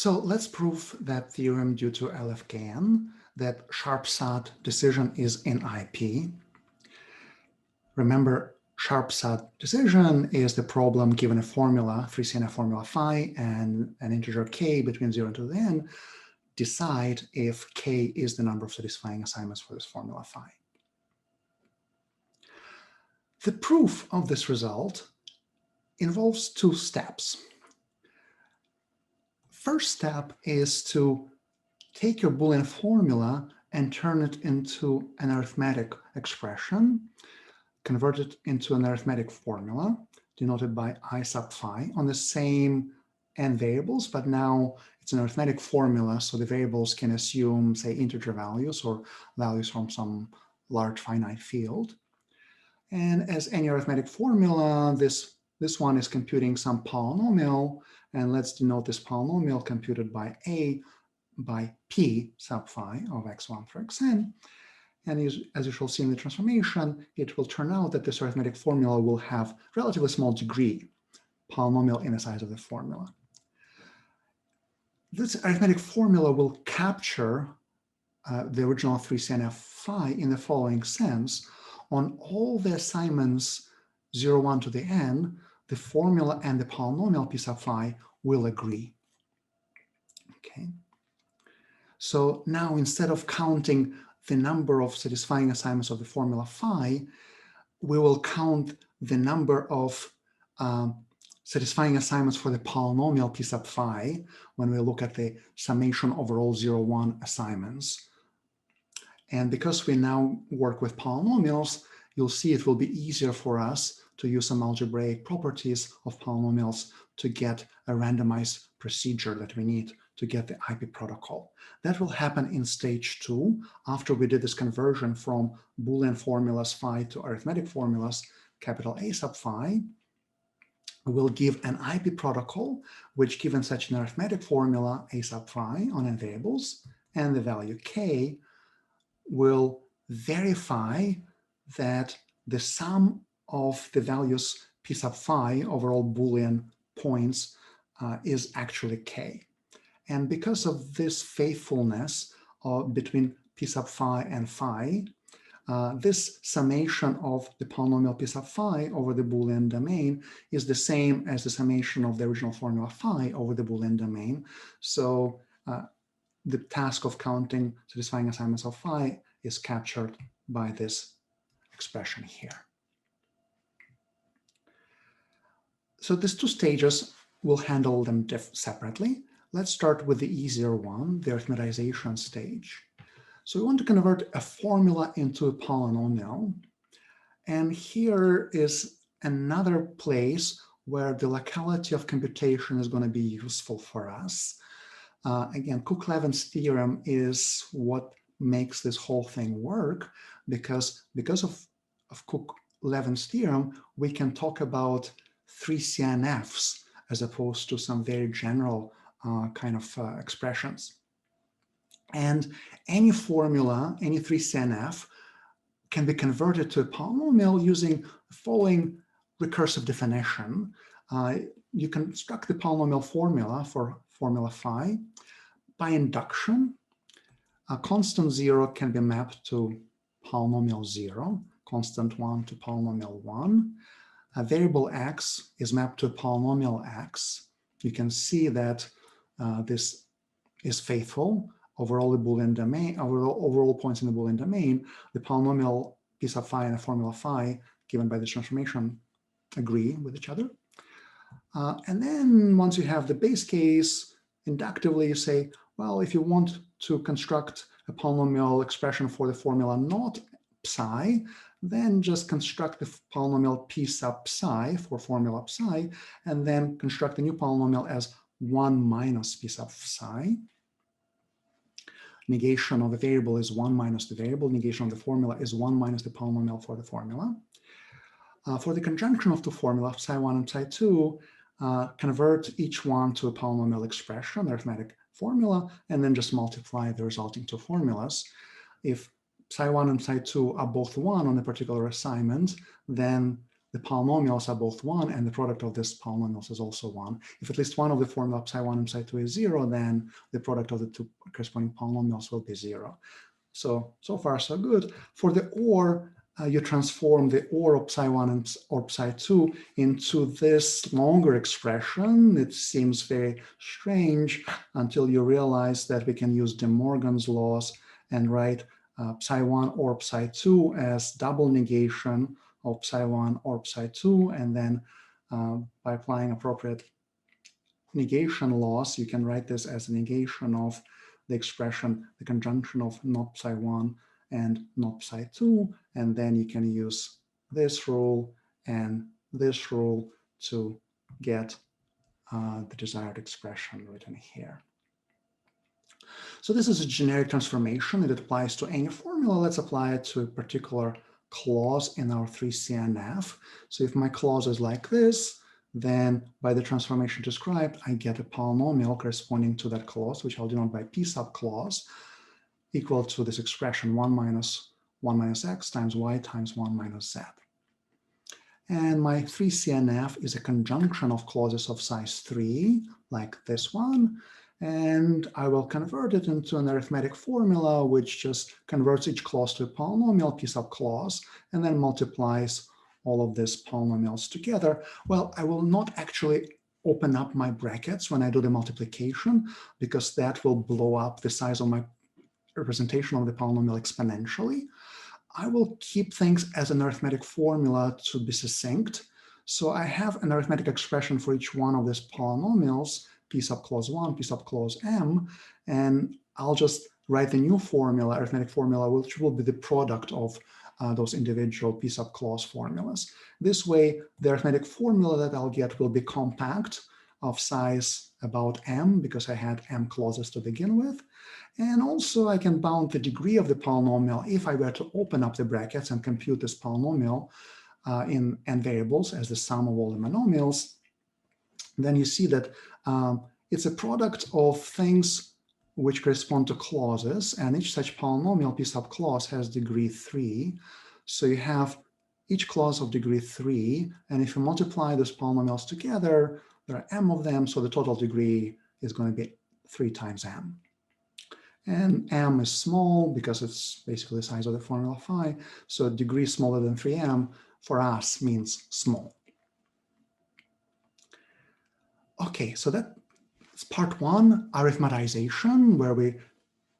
So let's prove that theorem due to LFKN, that sharp-SAT decision is in IP. Remember, sharp-SAT decision is the problem given a formula, 3CNF formula phi, and an integer k between 0 and 2 to the n, decide if k is the number of satisfying assignments for this formula phi. The proof of this result involves two steps. First step is to take your Boolean formula and turn it into an arithmetic expression, convert it into an arithmetic formula denoted by I sub phi on the same n variables, but now it's an arithmetic formula, so the variables can assume, say, integer values or values from some large finite field. And as any arithmetic formula, this one is computing some polynomial, and let's denote this polynomial computed by A by P sub phi of x1 for xn. And as you shall see in the transformation, it will turn out that this arithmetic formula will have relatively small degree, polynomial in the size of the formula. This arithmetic formula will capture the original 3CNF phi in the following sense. On all the assignments 0, 1 to the n, the formula and the polynomial p sub phi will agree. Okay. So now instead of counting the number of satisfying assignments of the formula phi, we will count the number of satisfying assignments for the polynomial p sub phi when we look at the summation over all 0, 1 assignments. And because we now work with polynomials, you'll see it will be easier for us to use some algebraic properties of polynomials to get a randomized procedure that we need to get the IP protocol. That will happen in stage 2, after we did this conversion from Boolean formulas phi to arithmetic formulas, capital A sub phi. We'll give an IP protocol, which given such an arithmetic formula, A sub phi on n variables, and the value k, will verify that the sum of the values p sub phi over all Boolean points is actually k. And because of this faithfulness between p sub phi and phi, this summation of the polynomial p sub phi over the Boolean domain is the same as the summation of the original formula phi over the Boolean domain. So the task of counting satisfying assignments of phi is captured by this expression here. So these two stages, we'll handle them separately. Let's start with the easier one, the arithmetization stage. So we want to convert a formula into a polynomial. And here is another place where the locality of computation is going to be useful for us. Again, Cook-Levin's theorem is what makes this whole thing work, because of Cook-Levin's theorem, we can talk about 3CNFs as opposed to some very general kind of expressions. And any formula, any 3CNF can be converted to a polynomial using the following recursive definition. You construct the polynomial formula for formula phi by induction. A constant 0 can be mapped to polynomial 0, constant 1 to polynomial 1. A variable x is mapped to a polynomial x. You can see that this is faithful over all the Boolean domain, over all points in the Boolean domain. The polynomial p sub phi and the formula phi given by this transformation agree with each other. And then once you have the base case, inductively you say, well, if you want to construct a polynomial expression for the formula not psi, then just construct the polynomial p sub psi for formula psi, and then construct a new polynomial as 1 minus p sub psi. Negation of the variable is 1 minus the variable. Negation of the formula is 1 minus the polynomial for the formula. For the conjunction of two formulas, psi1 and psi2, convert each one to a polynomial expression, arithmetic formula, and then just multiply the resulting two formulas. If psi1 and psi2 are both 1 on a particular assignment, then the polynomials are both 1 and the product of this polynomials is also 1. If at least one of the formula psi1 and psi2 is 0, then the product of the two corresponding polynomials will be 0. So far so good. For the OR, you transform the OR of psi1 and or psi2 into this longer expression. It seems very strange until you realize that we can use De Morgan's laws and write psi1 or psi2 as double negation of psi1 or psi2, and then by applying appropriate negation laws, you can write this as a negation of the expression, the conjunction of not psi1 and not psi2, and then you can use this rule and this rule to get the desired expression written here. So this is a generic transformation. It applies to any formula. Let's apply it to a particular clause in our 3CNF. So if my clause is like this, then by the transformation described, I get a polynomial corresponding to that clause, which I'll denote by P subclause, equal to this expression 1 minus x times y times 1 minus z. And my 3CNF is a conjunction of clauses of size 3, like this one. And I will convert it into an arithmetic formula, which just converts each clause to a polynomial, P subclause, and then multiplies all of these polynomials together. Well, I will not actually open up my brackets when I do the multiplication, because that will blow up the size of my representation of the polynomial exponentially. I will keep things as an arithmetic formula to be succinct. So I have an arithmetic expression for each one of these polynomials, P subclause 1, P subclause m, and I'll just write the new formula, arithmetic formula, which will be the product of those individual P subclause formulas. This way, the arithmetic formula that I'll get will be compact, of size about m, because I had m clauses to begin with. And also I can bound the degree of the polynomial if I were to open up the brackets and compute this polynomial in n variables as the sum of all the monomials. Then you see that it's a product of things which correspond to clauses, and each such polynomial P subclause has degree 3. So you have each clause of degree 3, and if you multiply those polynomials together, there are m of them, so the total degree is going to be 3 times m. And m is small because it's basically the size of the formula phi, so degree smaller than 3m for us means small. Okay, so that's part 1, arithmetization, where we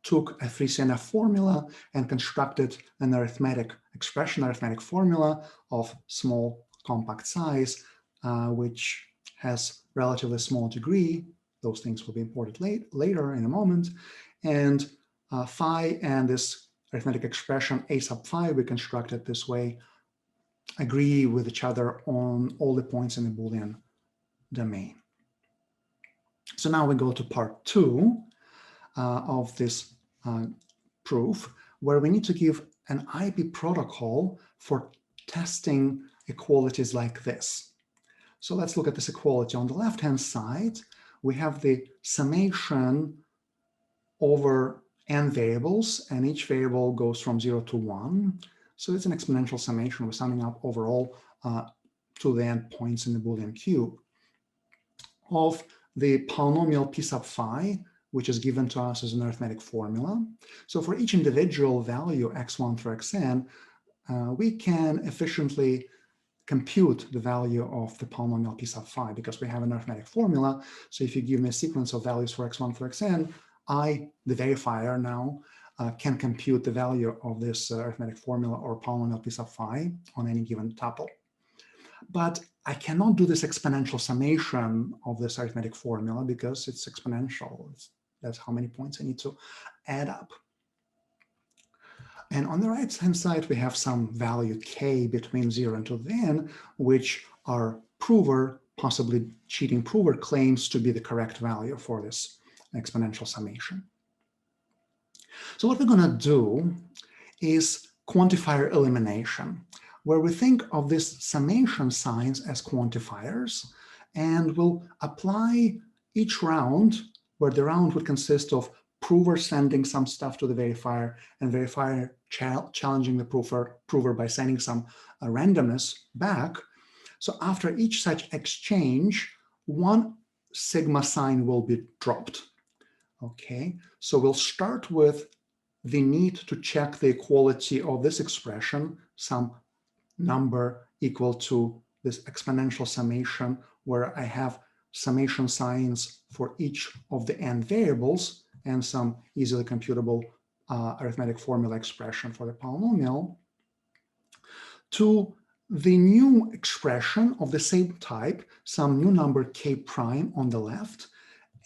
took a 3CNF formula and constructed an arithmetic expression, arithmetic formula of small compact size, which has relatively small degree. Those things will be imported later in a moment. And phi and this arithmetic expression a sub phi, we constructed this way, agree with each other on all the points in the Boolean domain. So now we go to part 2 of this proof, where we need to give an IP protocol for testing equalities like this. So let's look at this equality. On the left-hand side, we have the summation over n variables, and each variable goes from 0 to 1. So it's an exponential summation. We're summing up overall to the end points in the Boolean cube of the polynomial P sub phi, which is given to us as an arithmetic formula. So for each individual value, x1 through xn, we can efficiently compute the value of the polynomial P sub phi because we have an arithmetic formula. So if you give me a sequence of values for x1 through xn, I, the verifier now, can compute the value of this arithmetic formula or polynomial P sub phi on any given tuple. But I cannot do this exponential summation of this arithmetic formula because it's exponential. That's how many points I need to add up. And on the right-hand side, we have some value k between 0 and 2 to the n, which our prover, possibly cheating prover, claims to be the correct value for this exponential summation. So what we're going to do is quantifier elimination, where we think of these summation signs as quantifiers, and we'll apply each round, where the round would consist of prover sending some stuff to the verifier and verifier challenging the prover by sending some randomness back. So after each such exchange, one sigma sign will be dropped. Okay, so we'll start with the need to check the equality of this expression, some number equal to this exponential summation, where I have summation signs for each of the n variables and some easily computable arithmetic formula expression for the polynomial, to the new expression of the same type, some new number k prime on the left,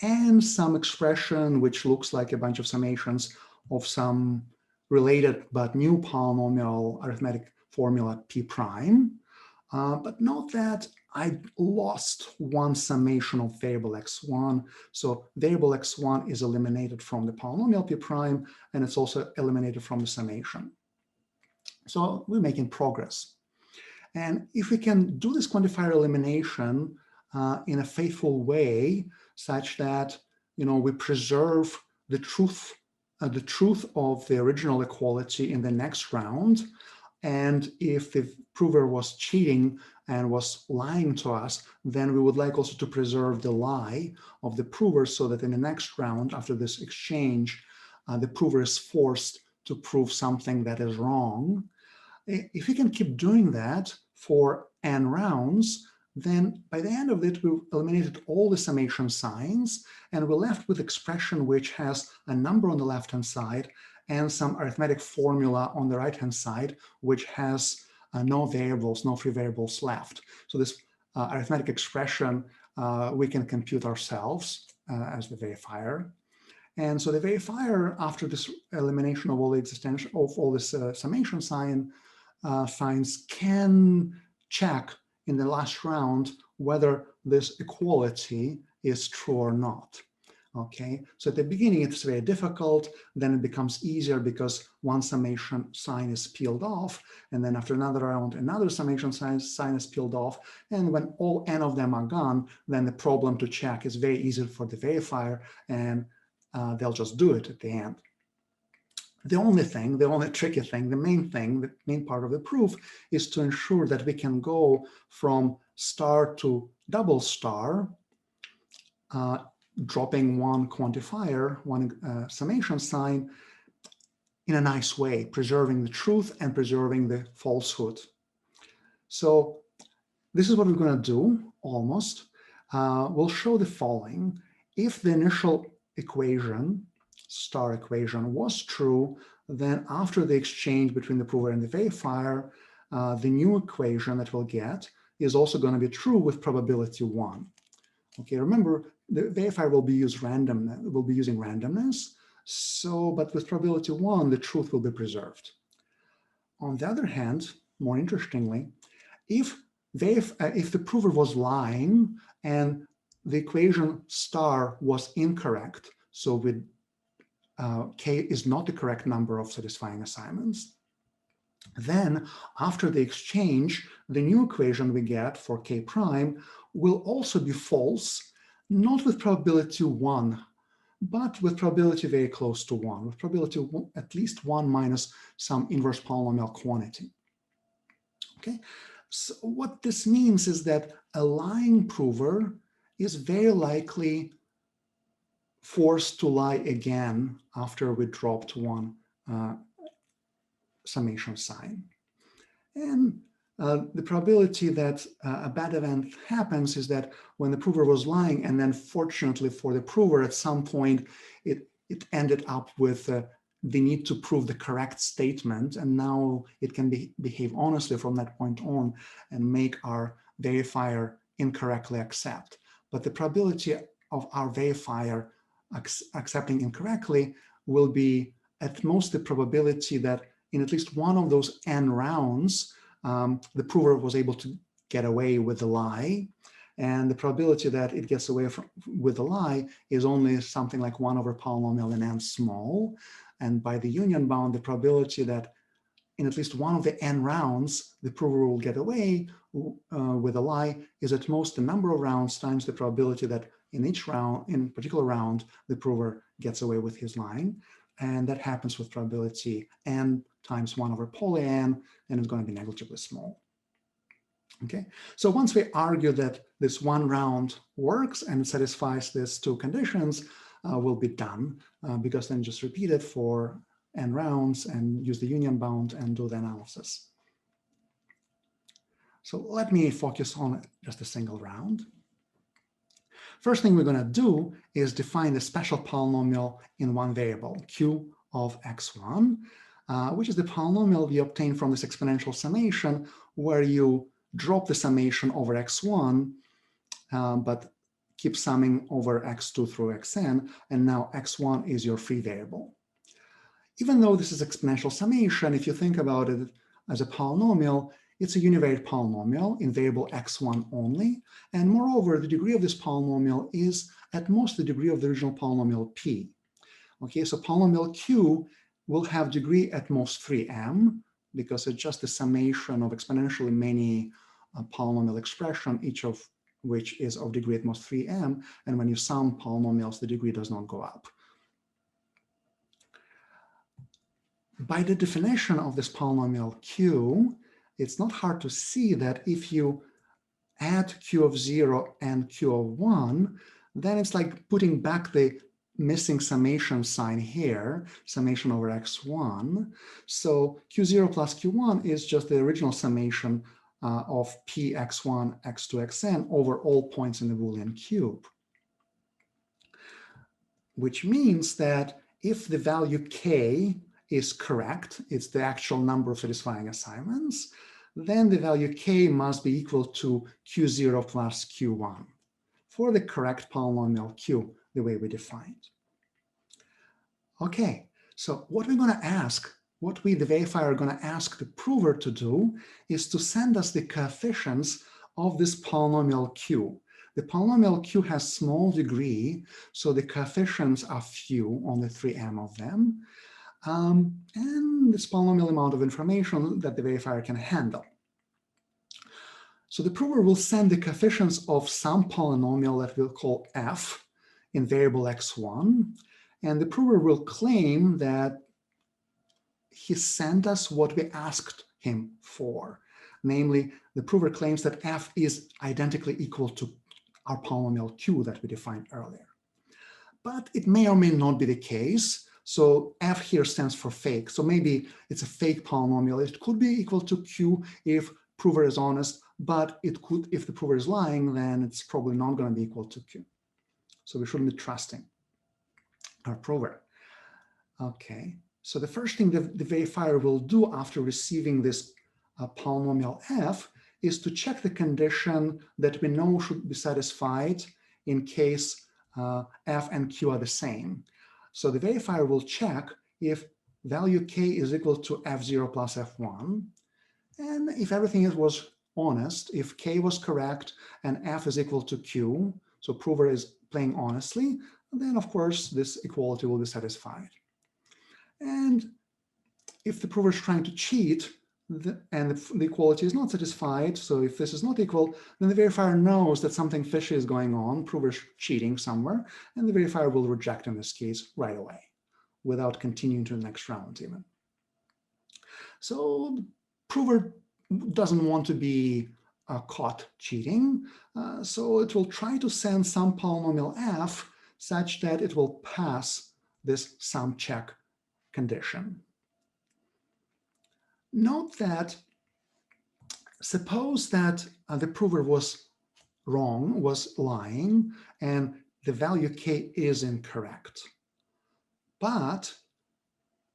and some expression which looks like a bunch of summations of some related but new polynomial arithmetic formula p prime. But note that I lost one summation of variable x1. So variable x1 is eliminated from the polynomial p prime, and it's also eliminated from the summation. So we're making progress. And if we can do this quantifier elimination in a faithful way, such that we preserve the truth of the original equality in the next round, and if the prover was cheating and was lying to us, then we would like also to preserve the lie of the prover, so that in the next round, after this exchange, the prover is forced to prove something that is wrong. If we can keep doing that for n rounds, then by the end of it, we've eliminated all the summation signs, and we're left with expression which has a number on the left-hand side and some arithmetic formula on the right-hand side, which has no variables, no free variables left. So this arithmetic expression we can compute ourselves as the verifier. And so the verifier, after this elimination of all the existential of all this summation signs, can check in the last round whether this equality is true or not. Okay, so at the beginning it's very difficult, then it becomes easier because one summation sign is peeled off, and then after another round, another summation sign is peeled off, and when all n of them are gone, then the problem to check is very easy for the verifier, and they'll just do it at the end. The only tricky thing, the main part of the proof is to ensure that we can go from star to double star, dropping one quantifier, one summation sign, in a nice way, preserving the truth and preserving the falsehood. So this is what we're going to do, almost. We'll show the following. If the initial equation, star equation, was true, then after the exchange between the prover and the verifier, the new equation that we'll get is also going to be true with probability 1. Okay, remember, the verifier will be using randomness, but with probability 1, the truth will be preserved. On the other hand, more interestingly, if the prover was lying and the equation star was incorrect, so with k is not the correct number of satisfying assignments, then after the exchange, the new equation we get for k prime will also be false, not with probability 1, but with probability very close to 1, with probability at least 1 minus some inverse polynomial quantity. Okay, so what this means is that a lying prover is very likely forced to lie again after we dropped one summation sign. And the probability that a bad event happens is that when the prover was lying, and then fortunately for the prover, at some point it ended up with the need to prove the correct statement, and now it can behave honestly from that point on and make our verifier incorrectly accept. But the probability of our verifier accepting incorrectly will be at most the probability that in at least one of those n rounds, the prover was able to get away with the lie. And the probability that it gets away with the lie is only something like 1 over polynomial in n small. And by the union bound, the probability that in at least one of the n rounds, the prover will get away with a lie is at most the number of rounds times the probability that in each round, in a particular round, the prover gets away with his lying. And that happens with probability n times 1 over poly n, and it's going to be negligibly small. Okay, so once we argue that this one round works and satisfies these two conditions, we'll be done, because then just repeat it for n rounds and use the union bound and do the analysis. So let me focus on just a single round. First thing we're going to do is define the special polynomial in one variable, q of x1, which is the polynomial we obtain from this exponential summation, where you drop the summation over x1, but keep summing over x2 through xn, and now x1 is your free variable. Even though this is exponential summation, if you think about it as a polynomial, it's a univariate polynomial in variable x1 only, and moreover, the degree of this polynomial is at most the degree of the original polynomial p. Okay, so polynomial q will have degree at most 3m, because it's just the summation of exponentially many polynomial expression, each of which is of degree at most 3m, and when you sum polynomials, the degree does not go up. By the definition of this polynomial q, it's not hard to see that if you add q of 0 and q of 1, then it's like putting back the missing summation sign here, summation over x1. So q0 plus q1 is just the original summation of p x1, x2, xn over all points in the Boolean cube. Which means that if the value k is correct, it's the actual number of satisfying assignments, then the value k must be equal to q0 plus q1 for the correct polynomial q, the way we defined. Okay, so what we're going to ask, what we, the verifier, are going to ask the prover to do is to send us the coefficients of this polynomial q. The polynomial q has small degree, so the coefficients are few, only 3m of them, and this polynomial amount of information that the verifier can handle. So the prover will send the coefficients of some polynomial that we'll call f in variable x1, and the prover will claim that he sent us what we asked him for. Namely, the prover claims that f is identically equal to our polynomial q that we defined earlier. But it may or may not be the case. So f here stands for fake. So maybe it's a fake polynomial. It could be equal to q if prover is honest, but it could, if the prover is lying, then it's probably not going to be equal to q. So we shouldn't be trusting our prover. Okay, so the first thing the verifier will do after receiving this polynomial f is to check the condition that we know should be satisfied in case f and q are the same. So the verifier will check if value k is equal to f0 plus f1, and if everything was honest, if k was correct and f is equal to q, so prover is playing honestly, then of course this equality will be satisfied. And if the prover is trying to cheat and the equality is not satisfied, so if this is not equal, then the verifier knows that something fishy is going on, prover is cheating somewhere, and the verifier will reject in this case right away without continuing to the next round even. So the prover doesn't want to be caught cheating, so it will try to send some polynomial f such that it will pass this sum check condition. Note that suppose that the prover was wrong, was lying, and the value k is incorrect. But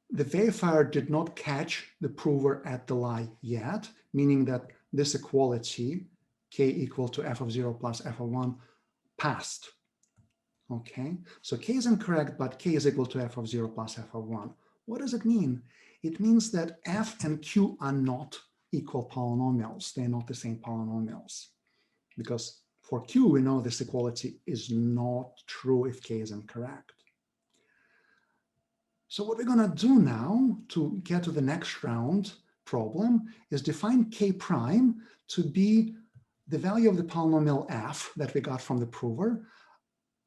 the verifier did not catch the prover at the lie yet, meaning that this equality, k equal to f of 0 plus f of 1, passed. Okay, so k is incorrect, but k is equal to f of 0 plus f of 1. What does it mean? It means that f and q are not equal polynomials. They're not the same polynomials. Because for q, we know this equality is not true if k is incorrect. So what we're going to do now to get to the next round problem is define k prime to be the value of the polynomial f that we got from the prover,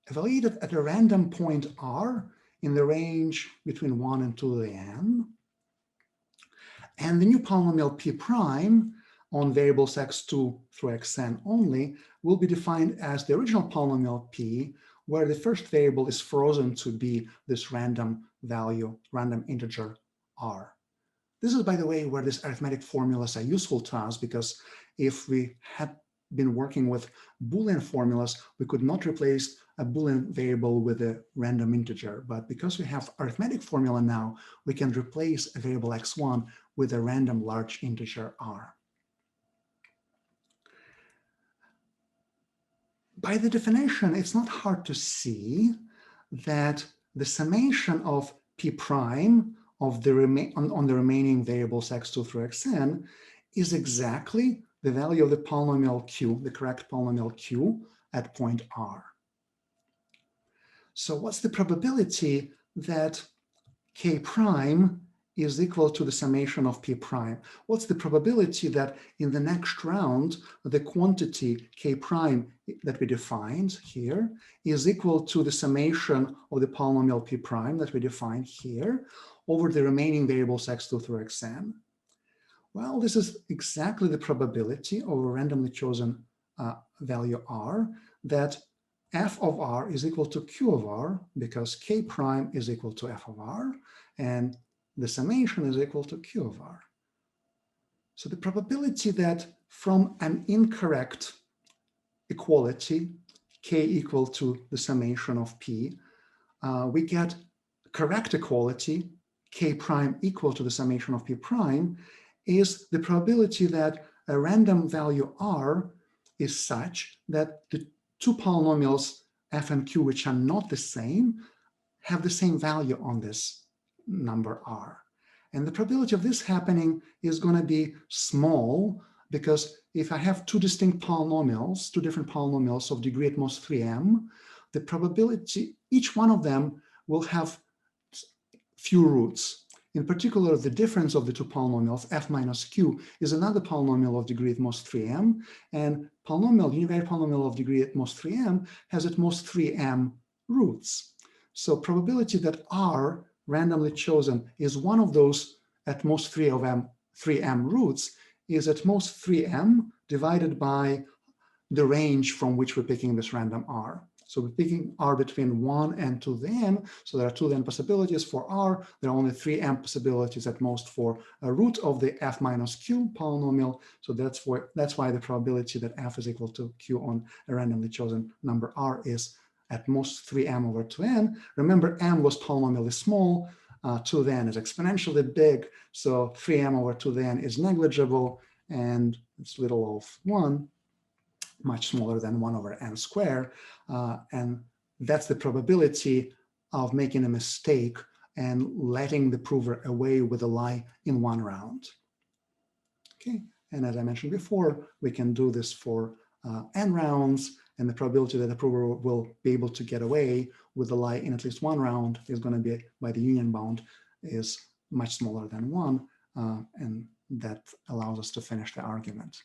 evaluated at a random point r in the range between 1 and 2 to the n. And the new polynomial p prime on variables x2 through xn only will be defined as the original polynomial p, where the first variable is frozen to be this random value, random integer r. This is, by the way, where these arithmetic formulas are useful to us, because if we had been working with Boolean formulas, we could not replace a Boolean variable with a random integer. But because we have arithmetic formula now, we can replace a variable x1 with a random large integer r. By the definition, it's not hard to see that the summation of p prime of the on the remaining variables x2 through xn is exactly the value of the polynomial q, the correct polynomial q at point r. So what's the probability that k prime is equal to the summation of p prime? What's the probability that in the next round, the quantity k prime that we defined here is equal to the summation of the polynomial p prime that we defined here over the remaining variables x2 through xn? Well, this is exactly the probability of a randomly chosen value r, that f of r is equal to q of r, because k prime is equal to f of r, and the summation is equal to q of r. So the probability that from an incorrect equality, k equal to the summation of p, we get correct equality, k prime equal to the summation of p prime, is the probability that a random value r is such that the two polynomials f and q, which are not the same, have the same value on this number r. And the probability of this happening is going to be small, because if I have two distinct polynomials, two different polynomials of degree at most 3m, the probability, each one of them will have few roots. In particular, the difference of the two polynomials, f minus q, is another polynomial of degree at most 3m, and univariate polynomial of degree at most 3m has at most 3m roots. So probability that r, randomly chosen, is one of those at most 3m roots is at most 3m divided by the range from which we're picking this random r. So we're picking r between 1 and 2n, so there are 2n possibilities for r. There are only 3m possibilities at most for a root of the f minus q polynomial. So that's why the probability that f is equal to q on a randomly chosen number r is at most 3m over 2n. Remember, m was polynomially small, 2n is exponentially big, so 3m over 2n is negligible, and it's little of 1. Much smaller than 1 over n squared, and that's the probability of making a mistake and letting the prover away with a lie in one round. Okay, and as I mentioned before, we can do this for n rounds, and the probability that the prover will be able to get away with a lie in at least one round is going to be, by the union bound, is much smaller than 1, and that allows us to finish the argument.